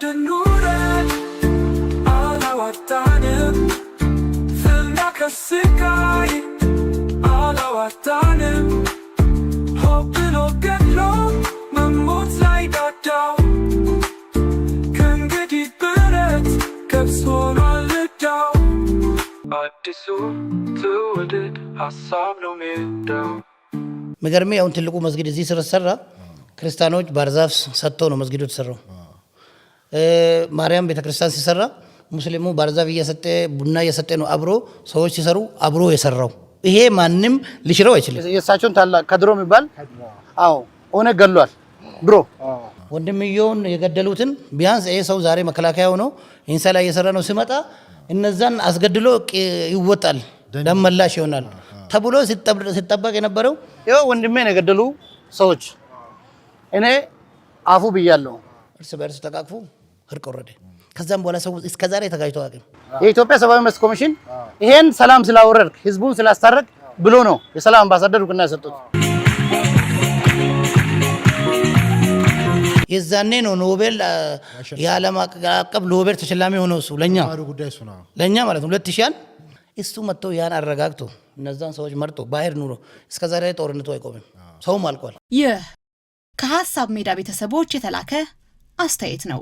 nuren Alawatanim Filnakasikai Alawatanim Hopilo getlo Mamut laidadaw Kengedi beret Kapsolalidaw Adisu Tuwadid Hasablo midaw مگرمی اون تلقو مسجد زی سر سر را کریستانوچ بارزاف ساتونو مسجد سر رو ماریم بیت کریستان سی سر را مسلمو بارزاف یه سته بنا یه سته نو ابرو سوچ سی سرو ابرو یه سر رو یه مانیم لیشرو ایچلی یه ساچون تالا کدرو میبال آو اونه گلوال برو ወንድምየውን የገደሉትን ቢያንስ ይሄ ሰው ዛሬ መከላከያ ሆኖ ኢንሳላ እየሰራ ነው ሲመጣ እነዛን አስገድሎ ይወጣል ደመላሽ ይሆናል ተብሎ ሲጠበቅ የነበረው ይኸው ወንድሜን የገደሉ ሰዎች እኔ አፉ ብያለሁ። እርስ በርስ ተቃቅፉ እርቅ ወረደ። ከዛም በኋላ ሰው እስከዛሬ ተጋጭተው አቅም የኢትዮጵያ ሰብአዊ መብት ኮሚሽን ይሄን ሰላም ስላወረድክ ህዝቡን ስላስታረቅ ብሎ ነው የሰላም አምባሳደር እውቅና የሰጡት። የዛኔ ነው ኖቤል የዓለም አቀፍ ኖቤል ተሸላሚ ሆነው እሱ ለኛ ማለት ነው 2000 እሱ መጥቶ ያን አረጋግቶ እነዛን ሰዎች መርጦ ባህር ኑሮ እስከዛሬ ጦርነቱ አይቆምም ሰውም አልቋል። ይህ ከሐሳብ ሜዳ ቤተሰቦች የተላከ አስተያየት ነው።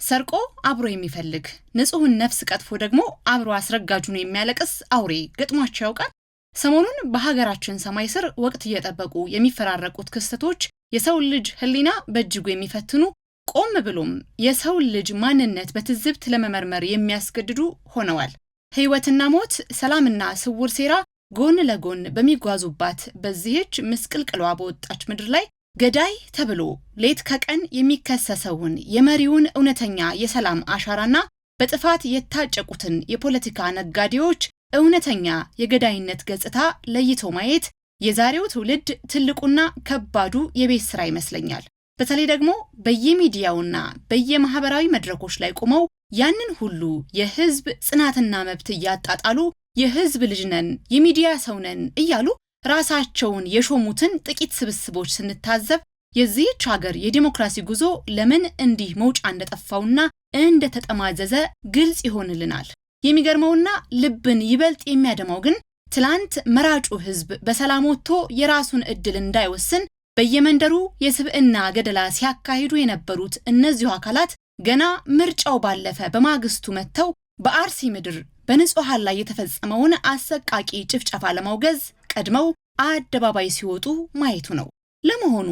ሰርቆ አብሮ የሚፈልግ ንጹህን ነፍስ ቀጥፎ ደግሞ አብሮ አስረጋጁን የሚያለቅስ አውሬ ገጥሟቸው ያውቃል? ሰሞኑን በሀገራችን ሰማይ ስር ወቅት እየጠበቁ የሚፈራረቁት ክስተቶች የሰው ልጅ ህሊና በእጅጉ የሚፈትኑ ቆም ብሎም የሰው ልጅ ማንነት በትዝብት ለመመርመር የሚያስገድዱ ሆነዋል። ህይወትና ሞት፣ ሰላምና ስውር ሴራ ጎን ለጎን በሚጓዙባት በዚህች ምስቅልቅሏ በወጣች ምድር ላይ ገዳይ ተብሎ ሌት ከቀን የሚከሰሰውን የመሪውን እውነተኛ የሰላም አሻራና በጥፋት የታጨቁትን የፖለቲካ ነጋዴዎች እውነተኛ የገዳይነት ገጽታ ለይቶ ማየት የዛሬው ትውልድ ትልቁና ከባዱ የቤት ስራ ይመስለኛል። በተለይ ደግሞ በየሚዲያውና በየማህበራዊ መድረኮች ላይ ቆመው ያንን ሁሉ የህዝብ ጽናትና መብት እያጣጣሉ የህዝብ ልጅ ነን የሚዲያ ሰው ነን እያሉ ራሳቸውን የሾሙትን ጥቂት ስብስቦች ስንታዘብ የዚህች ሀገር የዲሞክራሲ ጉዞ ለምን እንዲህ መውጫ እንደጠፋውና እንደተጠማዘዘ ግልጽ ይሆንልናል። የሚገርመውና ልብን ይበልጥ የሚያደማው ግን ትላንት መራጩ ህዝብ በሰላም ወጥቶ የራሱን እድል እንዳይወስን በየመንደሩ የስብዕና ገደላ ሲያካሂዱ የነበሩት እነዚሁ አካላት ገና ምርጫው ባለፈ በማግስቱ መጥተው በአርሲ ምድር በንጹሃን ላይ የተፈጸመውን አሰቃቂ ጭፍጨፋ ለማውገዝ ቀድመው አደባባይ ሲወጡ ማየቱ ነው። ለመሆኑ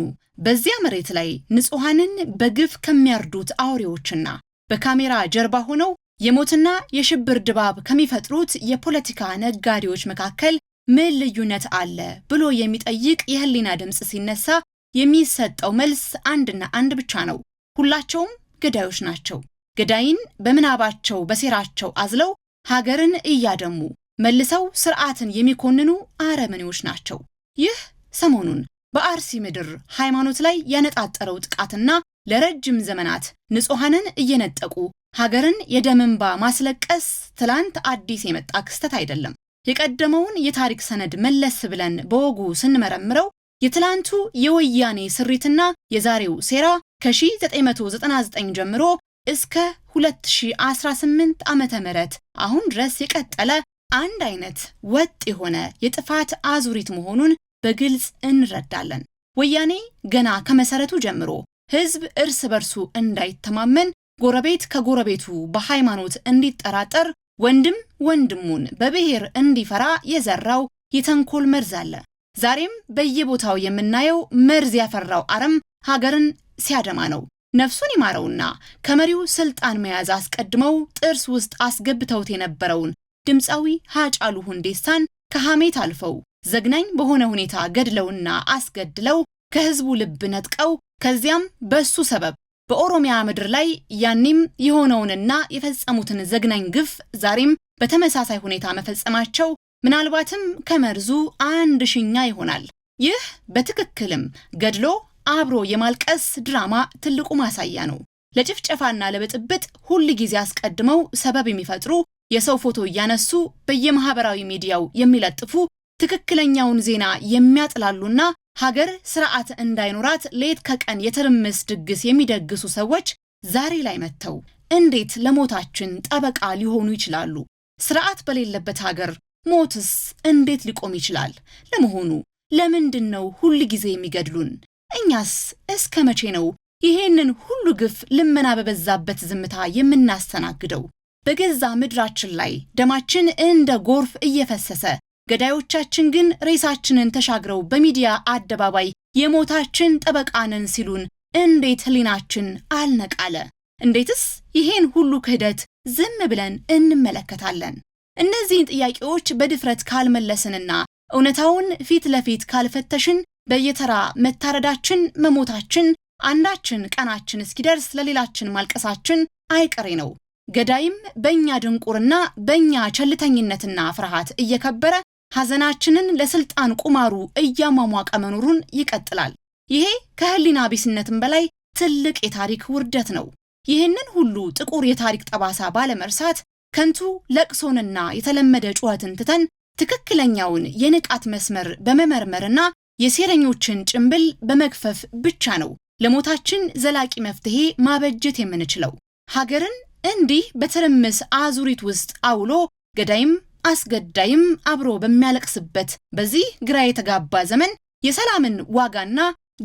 በዚያ መሬት ላይ ንጹሃንን በግፍ ከሚያርዱት አውሬዎችና በካሜራ ጀርባ ሆነው የሞትና የሽብር ድባብ ከሚፈጥሩት የፖለቲካ ነጋዴዎች መካከል ምን ልዩነት አለ ብሎ የሚጠይቅ የህሊና ድምጽ ሲነሳ የሚሰጠው መልስ አንድና አንድ ብቻ ነው። ሁላቸውም ገዳዮች ናቸው። ገዳይን በምናባቸው በሴራቸው አዝለው ሀገርን እያደሙ መልሰው ስርዓትን የሚኮንኑ አረመኔዎች ናቸው። ይህ ሰሞኑን በአርሲ ምድር ሃይማኖት ላይ ያነጣጠረው ጥቃትና ለረጅም ዘመናት ንጹሃንን እየነጠቁ ሀገርን የደም እንባ ማስለቀስ ትላንት አዲስ የመጣ ክስተት አይደለም። የቀደመውን የታሪክ ሰነድ መለስ ብለን በወጉ ስንመረምረው የትላንቱ የወያኔ ስሪትና የዛሬው ሴራ ከ1999 ጀምሮ እስከ 2018 ዓመተ ምህረት አሁን ድረስ የቀጠለ አንድ አይነት ወጥ የሆነ የጥፋት አዙሪት መሆኑን በግልጽ እንረዳለን። ወያኔ ገና ከመሰረቱ ጀምሮ ህዝብ እርስ በርሱ እንዳይተማመን፣ ጎረቤት ከጎረቤቱ በሃይማኖት እንዲጠራጠር፣ ወንድም ወንድሙን በብሔር እንዲፈራ የዘራው የተንኮል መርዝ አለ። ዛሬም በየቦታው የምናየው መርዝ ያፈራው አረም ሀገርን ሲያደማ ነው። ነፍሱን ይማረውና ከመሪው ስልጣን መያዝ አስቀድመው ጥርስ ውስጥ አስገብተውት የነበረውን ድምፃዊ ሃጫሉ ሁንዴሳን ከሐሜት አልፈው ዘግናኝ በሆነ ሁኔታ ገድለውና አስገድለው ከህዝቡ ልብ ነጥቀው ከዚያም በሱ ሰበብ በኦሮሚያ ምድር ላይ ያኔም የሆነውንና የፈጸሙትን ዘግናኝ ግፍ ዛሬም በተመሳሳይ ሁኔታ መፈጸማቸው ምናልባትም ከመርዙ አንድ ሽኛ ይሆናል። ይህ በትክክልም ገድሎ አብሮ የማልቀስ ድራማ ትልቁ ማሳያ ነው። ለጭፍጨፋና ለብጥብጥ ሁል ጊዜ አስቀድመው ሰበብ የሚፈጥሩ የሰው ፎቶ እያነሱ በየማህበራዊ ሚዲያው የሚለጥፉ ትክክለኛውን ዜና የሚያጥላሉና ሀገር ስርዓት እንዳይኖራት ሌት ከቀን የትርምስ ድግስ የሚደግሱ ሰዎች ዛሬ ላይ መተው እንዴት ለሞታችን ጠበቃ ሊሆኑ ይችላሉ? ስርዓት በሌለበት ሀገር ሞትስ እንዴት ሊቆም ይችላል? ለመሆኑ ለምንድነው ሁሉ ጊዜ የሚገድሉን? እኛስ እስከ መቼ ነው ይሄንን ሁሉ ግፍ ልመና በበዛበት ዝምታ የምናስተናግደው? በገዛ ምድራችን ላይ ደማችን እንደ ጎርፍ እየፈሰሰ ገዳዮቻችን ግን ሬሳችንን ተሻግረው በሚዲያ አደባባይ የሞታችን ጠበቃ ነን ሲሉን እንዴት ህሊናችን አልነቃለ? እንዴትስ ይሄን ሁሉ ክህደት ዝም ብለን እንመለከታለን? እነዚህን ጥያቄዎች በድፍረት ካልመለስንና እውነታውን ፊት ለፊት ካልፈተሽን በየተራ መታረዳችን፣ መሞታችን፣ አንዳችን ቀናችን እስኪደርስ ለሌላችን ማልቀሳችን አይቀሬ ነው። ገዳይም በእኛ ድንቁርና በእኛ ቸልተኝነትና ፍርሃት እየከበረ ሐዘናችንን ለስልጣን ቁማሩ እያሟሟቀ መኖሩን ይቀጥላል። ይሄ ከህሊና ቢስነትም በላይ ትልቅ የታሪክ ውርደት ነው። ይህንን ሁሉ ጥቁር የታሪክ ጠባሳ ባለመርሳት ከንቱ ለቅሶንና የተለመደ ጩኸትን ትተን ትክክለኛውን የንቃት መስመር በመመርመርና የሴረኞችን ጭንብል በመግፈፍ ብቻ ነው ለሞታችን ዘላቂ መፍትሄ ማበጀት የምንችለው። ሀገርን እንዲህ በትርምስ አዙሪት ውስጥ አውሎ ገዳይም አስገዳይም አብሮ በሚያለቅስበት በዚህ ግራ የተጋባ ዘመን የሰላምን ዋጋና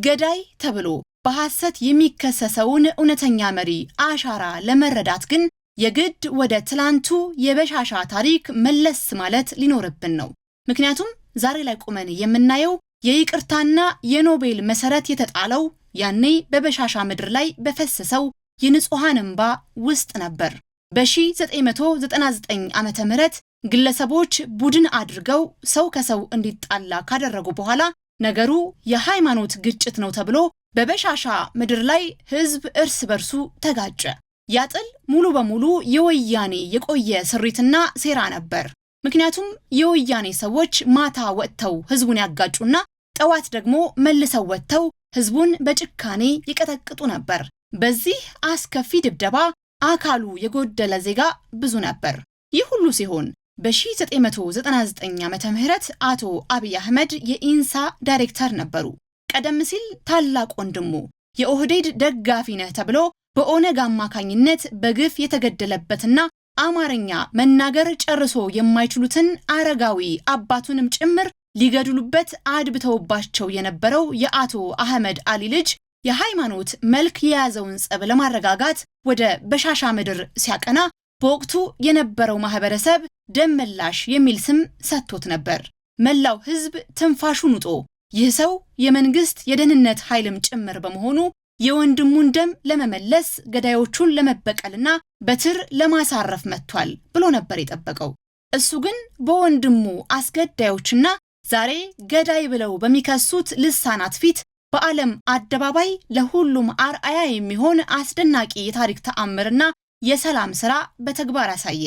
ገዳይ ተብሎ በሐሰት የሚከሰሰውን እውነተኛ መሪ አሻራ ለመረዳት ግን የግድ ወደ ትላንቱ የበሻሻ ታሪክ መለስ ማለት ሊኖርብን ነው። ምክንያቱም ዛሬ ላይ ቆመን የምናየው የይቅርታና የኖቤል መሰረት የተጣለው ያኔ በበሻሻ ምድር ላይ በፈሰሰው የንጹሃን እንባ ውስጥ ነበር። በ1999 ዓመተ ምህረት ግለሰቦች ቡድን አድርገው ሰው ከሰው እንዲጣላ ካደረጉ በኋላ ነገሩ የሃይማኖት ግጭት ነው ተብሎ በበሻሻ ምድር ላይ ህዝብ እርስ በርሱ ተጋጨ። ያጥል ሙሉ በሙሉ የወያኔ የቆየ ስሪትና ሴራ ነበር። ምክንያቱም የወያኔ ሰዎች ማታ ወጥተው ህዝቡን ያጋጩና ጠዋት ደግሞ መልሰው ወጥተው ህዝቡን በጭካኔ ይቀጠቅጡ ነበር። በዚህ አስከፊ ድብደባ አካሉ የጎደለ ዜጋ ብዙ ነበር። ይህ ሁሉ ሲሆን በ1999 ዓመተ ምህረት አቶ አብይ አህመድ የኢንሳ ዳይሬክተር ነበሩ። ቀደም ሲል ታላቅ ወንድሙ የኦህዴድ ደጋፊ ነህ ተብሎ በኦነግ አማካኝነት በግፍ የተገደለበትና አማርኛ መናገር ጨርሶ የማይችሉትን አረጋዊ አባቱንም ጭምር ሊገድሉበት አድብተውባቸው የነበረው የአቶ አህመድ አሊ ልጅ የሃይማኖት መልክ የያዘውን ጸብ ለማረጋጋት ወደ በሻሻ ምድር ሲያቀና በወቅቱ የነበረው ማህበረሰብ ደም መላሽ የሚል ስም ሰጥቶት ነበር። መላው ህዝብ ትንፋሹን ውጦ ይህ ሰው የመንግስት የደህንነት ኃይልም ጭምር በመሆኑ የወንድሙን ደም ለመመለስ ገዳዮቹን ለመበቀልና በትር ለማሳረፍ መጥቷል ብሎ ነበር የጠበቀው። እሱ ግን በወንድሙ አስገዳዮችና ዛሬ ገዳይ ብለው በሚከሱት ልሳናት ፊት በዓለም አደባባይ ለሁሉም አርአያ የሚሆን አስደናቂ የታሪክ ተአምርና የሰላም ሥራ በተግባር አሳየ።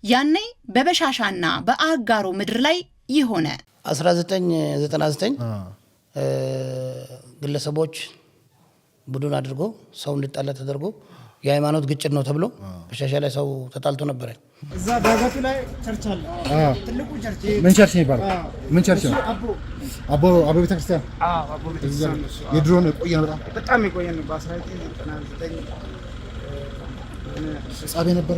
ያኔ በበሻሻና በአጋሮ ምድር ላይ ይሆነ 1999 ግለሰቦች ቡድን አድርጎ ሰው እንዲጣላ ተደርጎ የሃይማኖት ግጭት ነው ተብሎ በሻሻ ላይ ሰው ተጣልቶ ነበር። እዛ ዳገቱ ላይ ቸርች አለ። ትልቁ ቸርች ምን ቸርች ይባላል? ምን ቸርች ነው? አቦ ቤተክርስቲያን። አቦ ቤተክርስቲያን የድሮ ነው። የቆየ ነው። በጣም የቆየ ነው። በ1999 ጻቤ ነበረ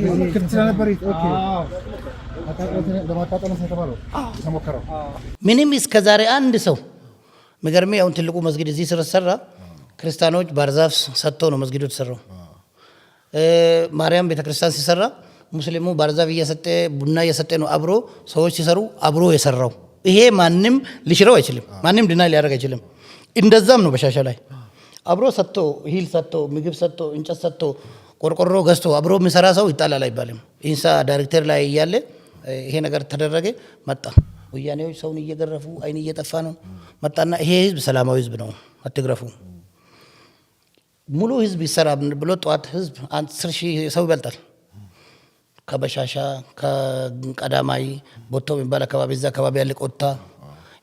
ጊዜ ክትትል ነበር። ኦኬ ለማጣጣም ተባለው ተሞከረው። ምንም እስከዛሬ አንድ ሰው መገርሜ አሁን ትልቁ መስጊድ እዚህ ስለተሰራ ክርስቲያኖች ባርዛፍ ሰጥተው ነው መስጊዱ የተሰራው። ማርያም ቤተክርስቲያን ሲሰራ ሙስሊሙ ባርዛፍ እየሰጠ ቡና እየሰጠ ነው አብሮ ሰዎች ሲሰሩ አብሮ የሰራው። ይሄ ማንም ሊሽረው አይችልም። ማንም ድና ሊያደርግ አይችልም። እንደዛም ነው በሻሻ ላይ አብሮ ሰጥቶ ሂል ሰጥቶ ምግብ ሰጥቶ እንጨት ሰጥቶ ቆርቆሮ ገዝቶ አብሮ የሚሰራ ሰው ይጣላል አይባልም። ኢንሳ ዳይሬክተር ላይ እያለ ይሄ ነገር ተደረገ። መጣ ወያኔዎች ሰውን እየገረፉ አይን እየጠፋ ነው መጣና ይሄ ህዝብ ሰላማዊ ህዝብ ነው አትግረፉ ሙሉ ህዝብ ይሰራ ብሎ ጠዋት ህዝብ 10,000 ሰው ይበልጣል። ከበሻሻ ከቀዳማይ ቦታው የሚባል አካባቢ እዛ አካባቢ ያለ ቆታ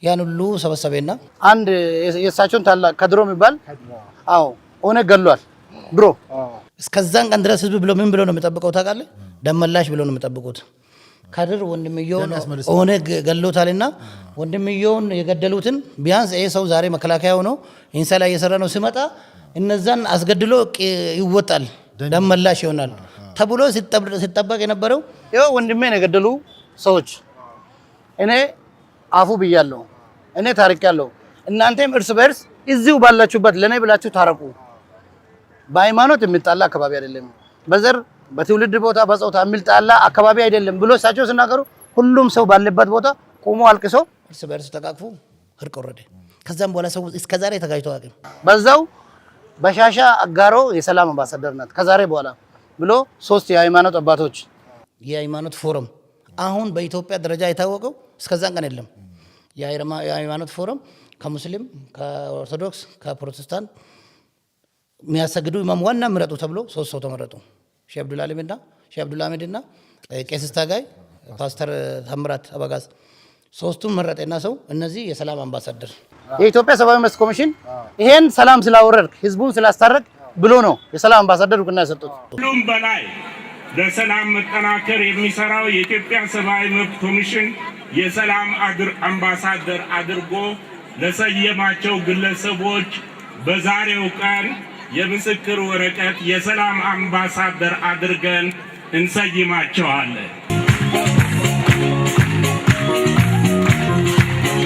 ያን ሁሉ ሰበሰበና አንድ የእሳቸውን ታላቅ ከድሮ የሚባል አዎ ኦነግ ገሏል ድሮ። እስከዛን ቀን ድረስ ህዝብ ብሎ ምን ብሎ ነው የሚጠብቀው ታውቃለህ? ደመላሽ ብሎ ነው የሚጠብቁት። ከድር ወንድምየውን ኦነግ ገሎታልና ወንድምየውን የገደሉትን ቢያንስ ይሄ ሰው ዛሬ መከላከያ ሆኖ ኢንሳ ላይ እየሰራ ነው ሲመጣ እነዛን አስገድሎ ይወጣል ደመላሽ ይሆናል ተብሎ ሲጠበቅ የነበረው ይኸው ወንድሜን የገደሉ ሰዎች እኔ አፉ ብያለሁ፣ እኔ ታርቄያለሁ፣ እናንተም እርስ በርስ እዚሁ ባላችሁበት ለኔ ብላችሁ ታረቁ። በሃይማኖት የሚጣላ አካባቢ አይደለም፣ በዘር በትውልድ ቦታ በጾታ የሚጣላ አካባቢ አይደለም ብሎ እሳቸው ሲናገሩ ሁሉም ሰው ባለበት ቦታ ቆሞ አልቅሶ እርስ በርስ ተቃቅፎ እርቅ ወረደ። ከዛም በኋላ ሰው እስከዛሬ ተጋጅቶ አያውቅም። በዛው በሻሻ አጋሮ የሰላም አምባሳደር ናት ከዛሬ በኋላ ብሎ 3 የሃይማኖት አባቶች የሃይማኖት ፎረም አሁን በኢትዮጵያ ደረጃ የታወቀው እስከዛን ቀን የለም። የሃይማኖት ፎረም ከሙስሊም ከኦርቶዶክስ ከፕሮቴስታንት የሚያሰግዱ ኢማም ዋና ምረጡ ተብሎ 3 ሰው ተመረጡ። ሼህ አብዱልሐሚድና ቄስ ታጋይ ፓስተር ታምራት አበጋዝ 3ቱን መረጠና ሰው እነዚህ የሰላም አምባሳደር የኢትዮጵያ ሰብአዊ መብት ኮሚሽን ይሄን ሰላም ስላወረድክ ህዝቡን ስላስታረቅ ብሎ ነው የሰላም አምባሳደር እውቅና የሰጡት። ሁሉም በላይ ለሰላም መጠናከር የሚሰራው የኢትዮጵያ ሰብአዊ መብት ኮሚሽን የሰላም አምባሳደር አድርጎ ለሰየማቸው ግለሰቦች በዛሬው ቀን የምስክር ወረቀት የሰላም አምባሳደር አድርገን እንሰይማቸዋለን።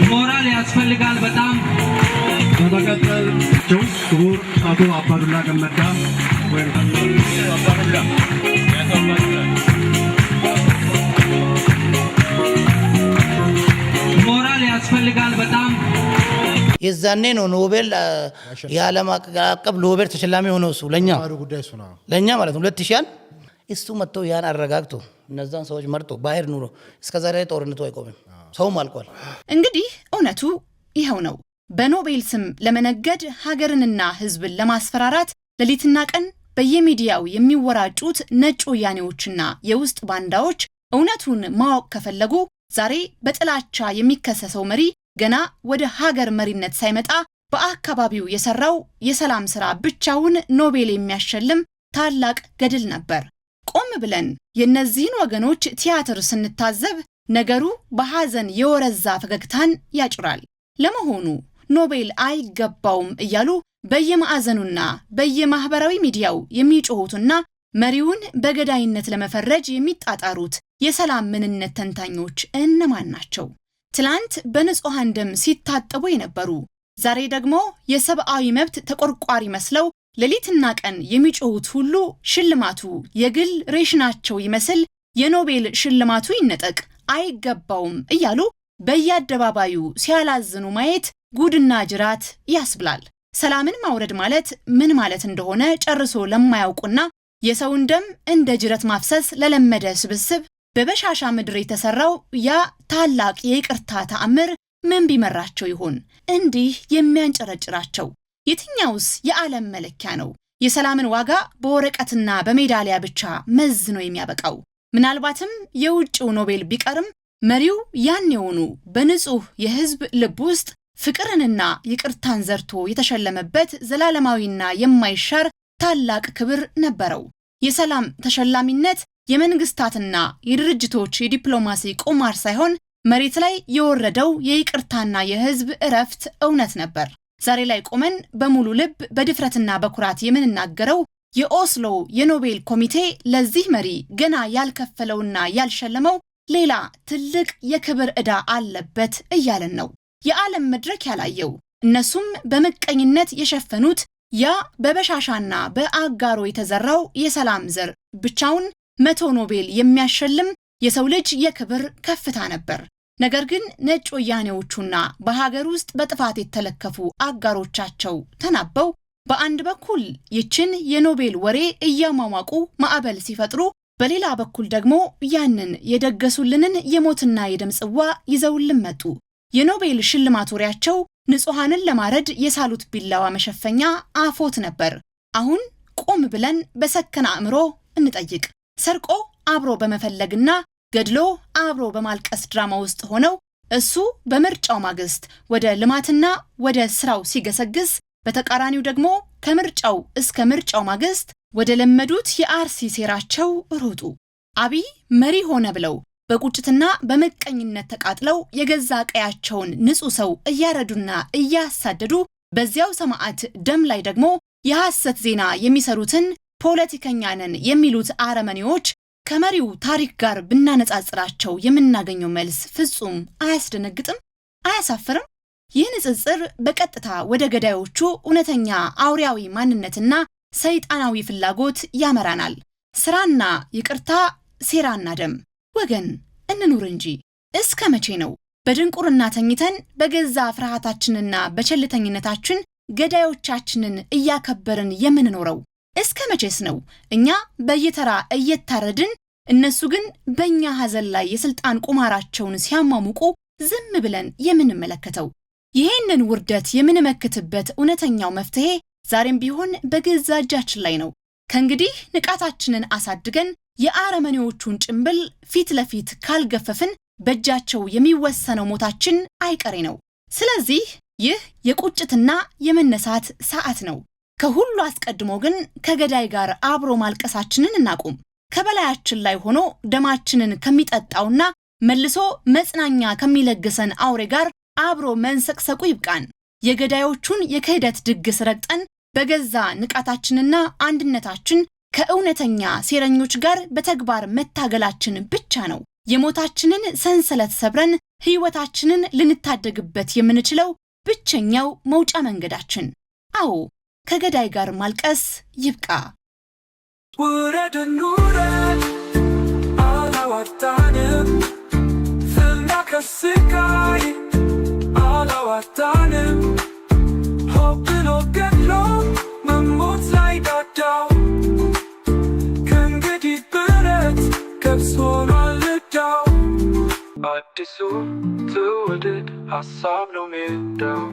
ሞራል ያስፈልጋል በጣም። በመቀጠል ክቡር አቶ አባዱላ ገመዳ ሞራል ያስፈልጋል በጣም። የዛኔ ነው ኖቤል የዓለም አቀፍ ኖቤል ተሸላሚ ሆነው እሱ ለኛ ማለት ነው 2000 እሱ መጥቶ ያን አረጋግቶ እነዛን ሰዎች መርጦ ባህር ኑሮ እስከዛሬ ጦርነቱ አይቆምም፣ ሰውም አልቋል። እንግዲህ እውነቱ ይኸው ነው። በኖቤል ስም ለመነገድ ሀገርንና ሕዝብን ለማስፈራራት ሌሊትና ቀን በየሚዲያው የሚወራጩት ነጭ ወያኔዎችና የውስጥ ባንዳዎች እውነቱን ማወቅ ከፈለጉ ዛሬ በጥላቻ የሚከሰሰው መሪ ገና ወደ ሀገር መሪነት ሳይመጣ በአካባቢው የሰራው የሰላም ስራ ብቻውን ኖቤል የሚያሸልም ታላቅ ገድል ነበር። ቆም ብለን የነዚህን ወገኖች ቲያትር ስንታዘብ ነገሩ በሐዘን የወረዛ ፈገግታን ያጭራል። ለመሆኑ ኖቤል አይገባውም እያሉ በየማዕዘኑና በየማህበራዊ ሚዲያው የሚጮሁትና መሪውን በገዳይነት ለመፈረጅ የሚጣጣሩት የሰላም ምንነት ተንታኞች እነማን ናቸው? ትላንት በንጹሃን ደም ሲታጠቡ የነበሩ ዛሬ ደግሞ የሰብአዊ መብት ተቆርቋሪ መስለው ሌሊትና ቀን የሚጮሁት ሁሉ ሽልማቱ የግል ሬሽናቸው ይመስል የኖቤል ሽልማቱ ይነጠቅ አይገባውም እያሉ በየአደባባዩ ሲያላዝኑ ማየት ጉድና ጅራት ያስብላል። ሰላምን ማውረድ ማለት ምን ማለት እንደሆነ ጨርሶ ለማያውቁና የሰውን ደም እንደ ጅረት ማፍሰስ ለለመደ ስብስብ በበሻሻ ምድር የተሰራው ያ ታላቅ የይቅርታ ተአምር ምን ቢመራቸው ይሆን እንዲህ የሚያንጨረጭራቸው? የትኛውስ የዓለም መለኪያ ነው የሰላምን ዋጋ በወረቀትና በሜዳሊያ ብቻ መዝኖ የሚያበቃው? ምናልባትም የውጭው ኖቤል ቢቀርም መሪው ያኔውኑ በንጹህ የህዝብ ልብ ውስጥ ፍቅርንና ይቅርታን ዘርቶ የተሸለመበት ዘላለማዊና የማይሻር ታላቅ ክብር ነበረው። የሰላም ተሸላሚነት የመንግስታትና የድርጅቶች የዲፕሎማሲ ቁማር ሳይሆን መሬት ላይ የወረደው የይቅርታና የህዝብ እረፍት እውነት ነበር። ዛሬ ላይ ቆመን በሙሉ ልብ በድፍረትና በኩራት የምንናገረው የኦስሎ የኖቤል ኮሚቴ ለዚህ መሪ ገና ያልከፈለውና ያልሸለመው ሌላ ትልቅ የክብር ዕዳ አለበት እያለን ነው። የዓለም መድረክ ያላየው እነሱም በምቀኝነት የሸፈኑት ያ በበሻሻና በአጋሮ የተዘራው የሰላም ዘር ብቻውን 100 ኖቤል የሚያሸልም የሰው ልጅ የክብር ከፍታ ነበር። ነገር ግን ነጭ ወያኔዎቹና በሀገር ውስጥ በጥፋት የተለከፉ አጋሮቻቸው ተናበው በአንድ በኩል ይችን የኖቤል ወሬ እያሟሟቁ ማዕበል ሲፈጥሩ፣ በሌላ በኩል ደግሞ ያንን የደገሱልንን የሞትና የደም ጽዋ ይዘውልን መጡ። የኖቤል ሽልማት ወሬያቸው ንጹሃንን ለማረድ የሳሉት ቢላዋ መሸፈኛ አፎት ነበር። አሁን ቆም ብለን በሰከነ አእምሮ እንጠይቅ። ሰርቆ አብሮ በመፈለግና ገድሎ አብሮ በማልቀስ ድራማ ውስጥ ሆነው እሱ በምርጫው ማግስት ወደ ልማትና ወደ ስራው ሲገሰግስ፣ በተቃራኒው ደግሞ ከምርጫው እስከ ምርጫው ማግስት ወደ ለመዱት የአርሲ ሴራቸው ሮጡ። አብይ መሪ ሆነ ብለው በቁጭትና በመቀኝነት ተቃጥለው የገዛ ቀያቸውን ንጹህ ሰው እያረዱና እያሳደዱ በዚያው ሰማዕት ደም ላይ ደግሞ የሐሰት ዜና የሚሰሩትን ፖለቲከኛ ነን የሚሉት አረመኔዎች ከመሪው ታሪክ ጋር ብናነጻጽራቸው የምናገኘው መልስ ፍጹም አያስደነግጥም? አያሳፍርም? ይህ ንጽጽር በቀጥታ ወደ ገዳዮቹ እውነተኛ አውሬያዊ ማንነትና ሰይጣናዊ ፍላጎት ያመራናል። ስራና ይቅርታ፣ ሴራና ደም። ወገን እንኑር እንጂ እስከ መቼ ነው በድንቁርና ተኝተን በገዛ ፍርሃታችንና በቸልተኝነታችን ገዳዮቻችንን እያከበርን የምንኖረው? እስከ መቼስ ነው እኛ በየተራ እየታረድን እነሱ ግን በእኛ ሐዘን ላይ የስልጣን ቁማራቸውን ሲያሟሙቁ ዝም ብለን የምንመለከተው? ይህንን ውርደት የምንመክትበት እውነተኛው መፍትሄ ዛሬም ቢሆን በገዛ እጃችን ላይ ነው። ከእንግዲህ ንቃታችንን አሳድገን የአረመኔዎቹን ጭንብል ፊት ለፊት ካልገፈፍን በእጃቸው የሚወሰነው ሞታችን አይቀሬ ነው። ስለዚህ ይህ የቁጭትና የመነሳት ሰዓት ነው። ከሁሉ አስቀድሞ ግን ከገዳይ ጋር አብሮ ማልቀሳችንን እናቁም። ከበላያችን ላይ ሆኖ ደማችንን ከሚጠጣውና መልሶ መጽናኛ ከሚለግሰን አውሬ ጋር አብሮ መንሰቅሰቁ ይብቃን። የገዳዮቹን የክህደት ድግስ ረግጠን በገዛ ንቃታችንና አንድነታችን ከእውነተኛ ሴረኞች ጋር በተግባር መታገላችን ብቻ ነው የሞታችንን ሰንሰለት ሰብረን ሕይወታችንን ልንታደግበት የምንችለው ብቸኛው መውጫ መንገዳችን። አዎ ከገዳይ ጋር ማልቀስ ይብቃ። ውረድ ኑረድ አላዋጣንም፣ ፍና ከስቃይ አላዋጣንም። ሆብሎ ገድሎ መሞት ላይ ዳዳው ከእንግዲህ ብረት ገብስ ሆኗል ዕዳው። አዲሱ ትውልድ ሀሳብ ነው ሜዳው።